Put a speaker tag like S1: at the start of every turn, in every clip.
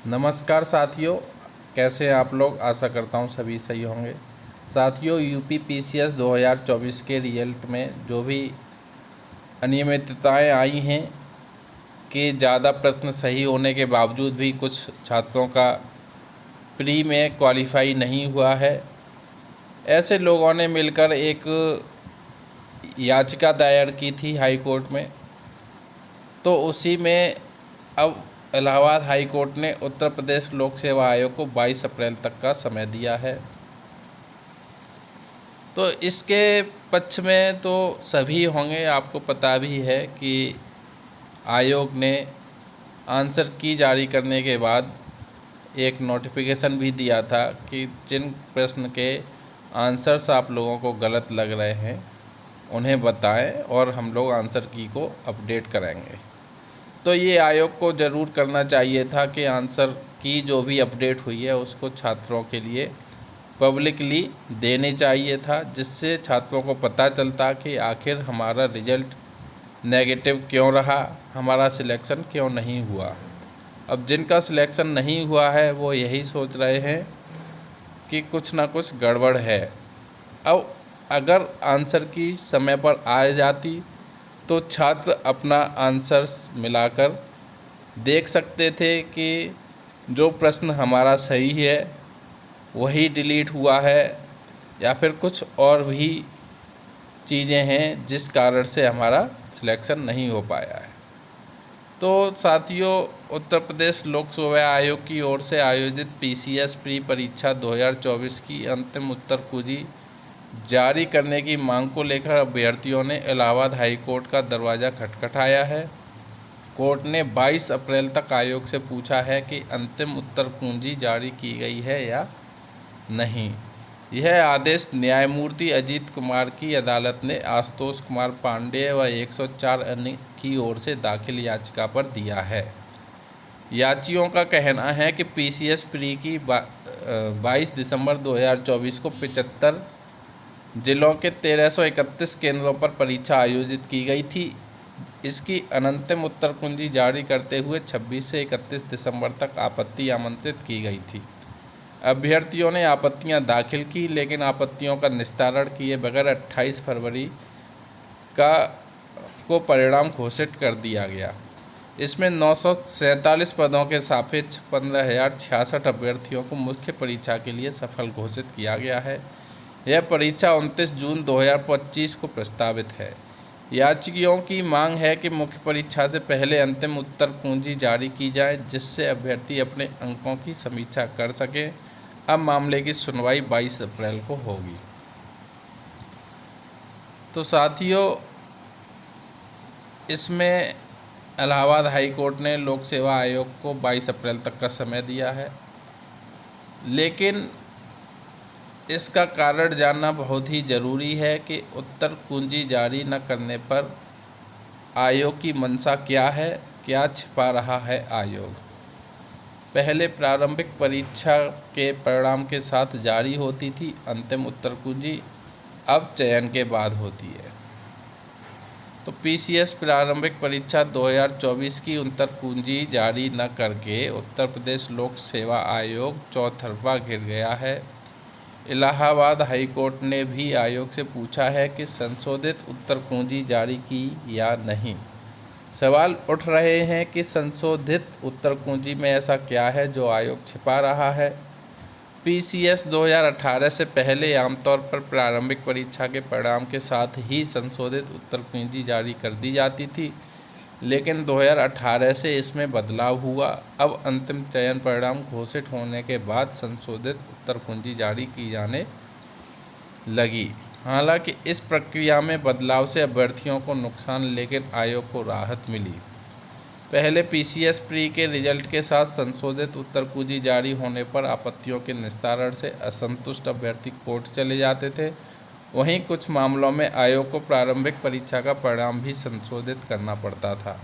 S1: नमस्कार साथियों, कैसे हैं आप लोग। आशा करता हूं सभी सही होंगे। साथियों, यूपी पीसीएस 2024 के रिजल्ट में जो भी अनियमितताएं आई हैं कि ज़्यादा प्रश्न सही होने के बावजूद भी कुछ छात्रों का प्री में क्वालिफाई नहीं हुआ है। ऐसे लोगों ने मिलकर एक याचिका दायर की थी हाई कोर्ट में। तो उसी में अब इलाहाबाद हाई कोर्ट ने उत्तर प्रदेश लोक सेवा आयोग को 22 अप्रैल तक का समय दिया है। तो इसके पक्ष में तो सभी होंगे। आपको पता भी है कि आयोग ने आंसर की जारी करने के बाद एक नोटिफिकेशन भी दिया था कि जिन प्रश्न के आंसर्स आप लोगों को गलत लग रहे हैं उन्हें बताएं और हम लोग आंसर की को अपडेट करेंगे। तो ये आयोग को ज़रूर करना चाहिए था कि आंसर की जो भी अपडेट हुई है उसको छात्रों के लिए पब्लिकली देनी चाहिए था, जिससे छात्रों को पता चलता कि आखिर हमारा रिज़ल्ट नेगेटिव क्यों रहा, हमारा सिलेक्शन क्यों नहीं हुआ। अब जिनका सिलेक्शन नहीं हुआ है वो यही सोच रहे हैं कि कुछ ना कुछ गड़बड़ है। अब अगर आंसर की समय पर आ जाती तो छात्र अपना आंसर्स मिलाकर देख सकते थे कि जो प्रश्न हमारा सही है वही डिलीट हुआ है या फिर कुछ और भी चीज़ें हैं जिस कारण से हमारा सिलेक्शन नहीं हो पाया है। तो साथियों, उत्तर प्रदेश लोक सेवा आयोग की ओर से आयोजित पीसीएस प्री परीक्षा 2024 की अंतिम उत्तर कुंजी जारी करने की मांग को लेकर अभ्यर्थियों ने इलाहाबाद हाई कोर्ट का दरवाज़ा खटखटाया है। कोर्ट ने 22 अप्रैल तक आयोग से पूछा है कि अंतिम उत्तर कुंजी जारी की गई है या नहीं। यह आदेश न्यायमूर्ति अजीत कुमार की अदालत ने आशुतोष कुमार पांडेय व 104 अन्य की ओर से दाखिल याचिका पर दिया है। याचियों का कहना है कि पीसीएस प्री की 22 दिसंबर 2024 को 75 जिलों के 1331 केंद्रों पर परीक्षा आयोजित की गई थी। इसकी अनंतिम उत्तर कुंजी जारी करते हुए 26 से 31 दिसंबर तक आपत्ति आमंत्रित की गई थी। अभ्यर्थियों ने आपत्तियां दाखिल की, लेकिन आपत्तियों का निस्तारण किए बगैर 28 फरवरी का को परिणाम घोषित कर दिया गया। इसमें 947 पदों के सापेक्ष 15,066 अभ्यर्थियों को मुख्य परीक्षा के लिए सफल घोषित किया गया है। यह परीक्षा 29 जून 2025 को प्रस्तावित है। याचिकाओं की मांग है कि मुख्य परीक्षा से पहले अंतिम उत्तर कुंजी जारी की जाए, जिससे अभ्यर्थी अपने अंकों की समीक्षा कर सकें। अब मामले की सुनवाई 22 अप्रैल को होगी। तो साथियों, इसमें इलाहाबाद हाई कोर्ट ने लोक सेवा आयोग को 22 अप्रैल तक का समय दिया है, लेकिन इसका कारण जानना बहुत ही ज़रूरी है कि उत्तर कुंजी जारी न करने पर आयोग की मंशा क्या है, क्या छिपा रहा है आयोग। पहले प्रारंभिक परीक्षा के परिणाम के साथ जारी होती थी अंतिम उत्तर कुंजी, अब चयन के बाद होती है। तो पीसीएस प्रारंभिक परीक्षा 2024 की उत्तर कुंजी जारी न करके उत्तर प्रदेश लोक सेवा आयोग चौतरफा घिर गया है। इलाहाबाद हाई कोर्ट ने भी आयोग से पूछा है कि संशोधित उत्तर कुंजी जारी की या नहीं। सवाल उठ रहे हैं कि संशोधित उत्तर कुंजी में ऐसा क्या है जो आयोग छिपा रहा है। पीसीएस 2018 से पहले आमतौर पर प्रारंभिक परीक्षा के परिणाम के साथ ही संशोधित उत्तर कुंजी जारी कर दी जाती थी, लेकिन 2018 से इसमें बदलाव हुआ। अब अंतिम चयन परिणाम घोषित होने के बाद संशोधित उत्तर कुंजी जारी की जाने लगी। हालांकि इस प्रक्रिया में बदलाव से अभ्यर्थियों को नुकसान, लेकिन आयोग को राहत मिली। पहले पीसीएस प्री के रिजल्ट के साथ संशोधित उत्तर कुंजी जारी होने पर आपत्तियों के निस्तारण से असंतुष्ट अभ्यर्थी कोर्ट चले जाते थे। वहीं कुछ मामलों में आयोग को प्रारंभिक परीक्षा का परिणाम भी संशोधित करना पड़ता था।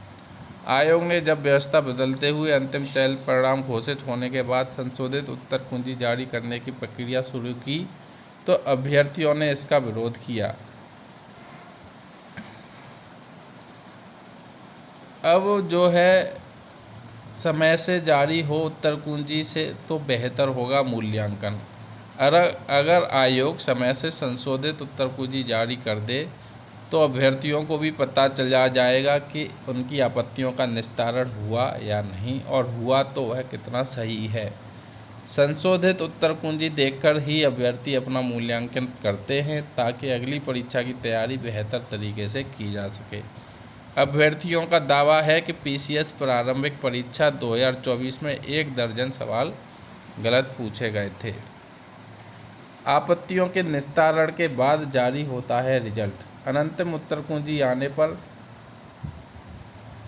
S1: आयोग ने जब व्यवस्था बदलते हुए अंतिम चयन परिणाम घोषित होने के बाद संशोधित उत्तर कुंजी जारी करने की प्रक्रिया शुरू की, तो अभ्यर्थियों ने इसका विरोध किया। अब जो है समय से जारी हो उत्तर कुंजी से तो बेहतर होगा मूल्यांकन। अगर आयोग समय से संशोधित उत्तर कुंजी जारी कर दे तो अभ्यर्थियों को भी पता चला जाएगा कि उनकी आपत्तियों का निस्तारण हुआ या नहीं, और हुआ तो वह कितना सही है। संशोधित उत्तर कुंजी देखकर ही अभ्यर्थी अपना मूल्यांकन करते हैं ताकि अगली परीक्षा की तैयारी बेहतर तरीके से की जा सके। अभ्यर्थियों का दावा है कि पीसीएस प्रारंभिक परीक्षा 2024 में 1 दर्जन सवाल गलत पूछे गए थे। आपत्तियों के निस्तारण के बाद जारी होता है रिजल्ट। अंतिम उत्तर कुंजी आने पर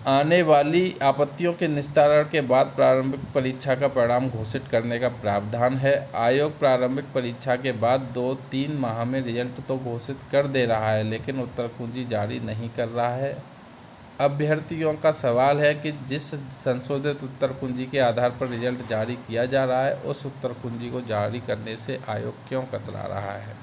S1: आने वाली आपत्तियों के निस्तारण के बाद प्रारंभिक परीक्षा का परिणाम घोषित करने का प्रावधान है। आयोग प्रारंभिक परीक्षा के बाद 2-3 माह में रिजल्ट तो घोषित कर दे रहा है, लेकिन उत्तर कुंजी जारी नहीं कर रहा है। अभ्यर्थियों का सवाल है कि जिस संशोधित उत्तर कुंजी के आधार पर रिजल्ट जारी किया जा रहा है, उस उत्तर कुंजी को जारी करने से आयोग क्यों कतरा रहा है।